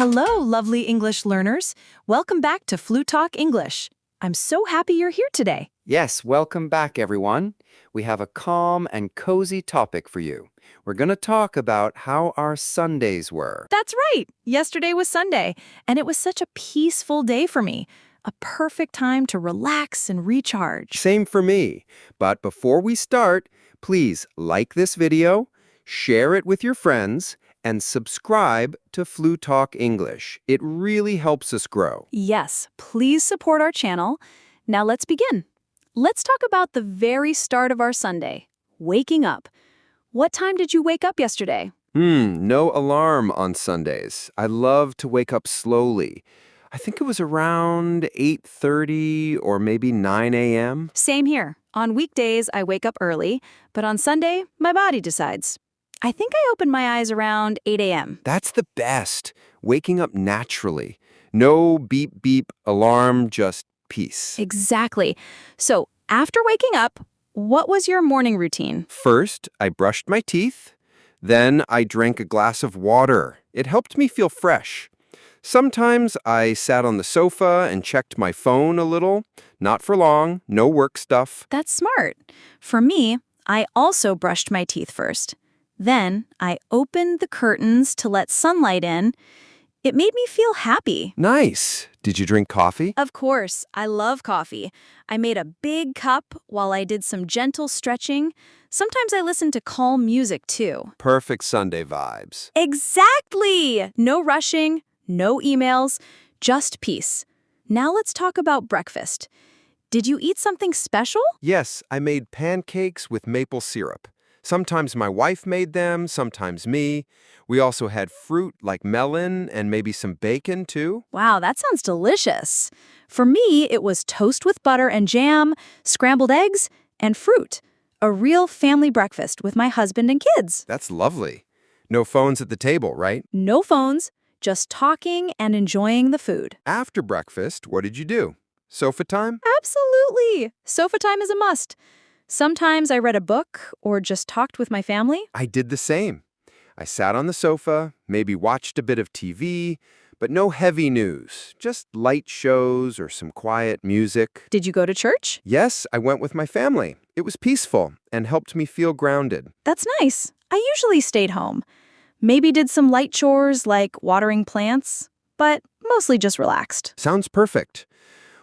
Hello, lovely English learners. Welcome back to Flutalk English. I'm so happy you're here today. Yes, welcome back, everyone. We have a calm and cozy topic for you. We're going to talk about how our Sundays were. That's right. Yesterday was Sunday, and it was such a peaceful day for me. A perfect time to relax and recharge. Same for me. But before we start, please like this video, share it with your friends, and subscribe to Flutalk English. It really helps us grow. Yes, please support our channel. Now let's begin. Let's talk about the very start of our Sunday, waking up. What time did you wake up yesterday? No alarm on Sundays. I love to wake up slowly. I think it was around 8:30 or maybe 9 a.m. Same here. On weekdays, I wake up early, but on Sunday, my body decides. I think I open my eyes around 8 a.m. That's the best. Waking up naturally. No beep beep alarm, just peace. Exactly. So, after waking up, what was your morning routine? First, I brushed my teeth. Then I drank a glass of water. It helped me feel fresh. Sometimes I sat on the sofa and checked my phone a little. Not for long, no work stuff. That's smart. For me, I also brushed my teeth first. Then I opened the curtains to let sunlight in. It made me feel happy. Nice. Did you drink coffee? Of course, I love coffee. I made a big cup while I did some gentle stretching. Sometimes I listened to calm music too. Perfect Sunday vibes. Exactly! No rushing, no emails, just peace. Now let's talk about breakfast. Did you eat something special? Yes, I made pancakes with maple syrup. Sometimes my wife made them, sometimes me. We also had fruit like melon and maybe some bacon too. Wow, that sounds delicious. For me, it was toast with butter and jam, scrambled eggs, and fruit. A real family breakfast with my husband and kids. That's lovely. No phones at the table, right? No phones, just talking and enjoying the food. After breakfast, what did you do? Sofa time? Absolutely. Sofa time is a must. Sometimes I read a book or just talked with my family. I did the same. I sat on the sofa, maybe watched a bit of TV, but no heavy news, just light shows or some quiet music. Did you go to church? Yes, I went with my family. It was peaceful and helped me feel grounded. That's nice. I usually stayed home. Maybe did some light chores like watering plants, but mostly just relaxed. Sounds perfect.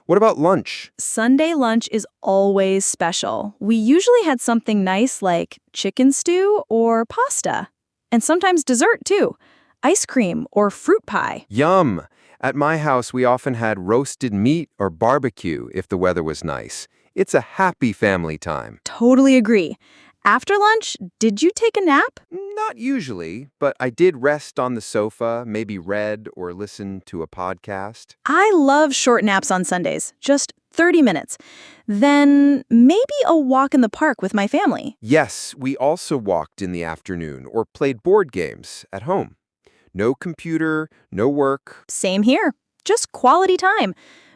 What about lunch? Sunday lunch is always special. We usually had something nice like chicken stew or pasta. And sometimes dessert too. Ice cream or fruit pie. Yum! At my house, we often had roasted meat or barbecue if the weather was nice. It's a happy family time. Totally agree. After lunch, did you take a nap? Not usually, but I did rest on the sofa, maybe read or listened to a podcast. I love short naps on Sundays, just 30 minutes. Then maybe a walk in the park with my family. Yes, we also walked in the afternoon or played board games at home. No computer, no work. Same here, just quality time.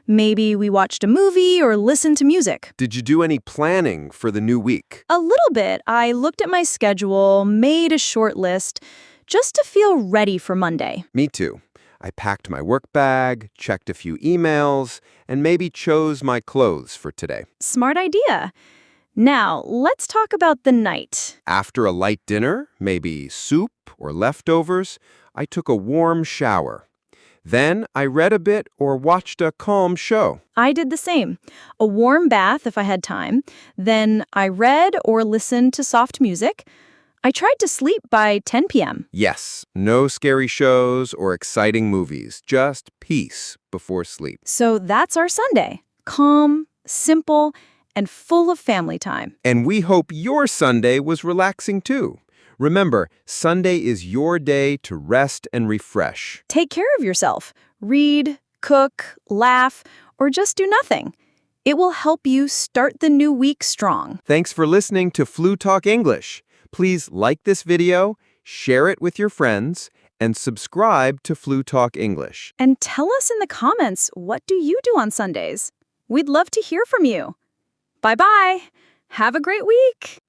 Maybe we watched a movie or listened to music. Did you do any planning for the new week? A little bit. I looked at my schedule, made a short list, just to feel ready for Monday. Me too. I packed my work bag, checked a few emails, and maybe chose my clothes for today. Smart idea. Now, let's talk about the night. After a light dinner, maybe soup or leftovers, I took a warm shower. Then I read a bit or watched a calm show. I did the same. A warm bath if I had time. Then I read or listened to soft music. I tried to sleep by 10 p.m. Yes, no scary shows or exciting movies, just peace before sleep. So that's our Sunday. Calm, simple, and full of family time. And we hope your Sunday was relaxing too. Remember, Sunday is your day to rest and refresh. Take care of yourself. Read, cook, laugh, or just do nothing. It will help you start the new week strong. Thanks for listening to Flutalk English. Please like this video, share it with your friends, and subscribe to Flutalk English. And tell us in the comments, what do you do on Sundays? We'd love to hear from you. Bye-bye. Have a great week.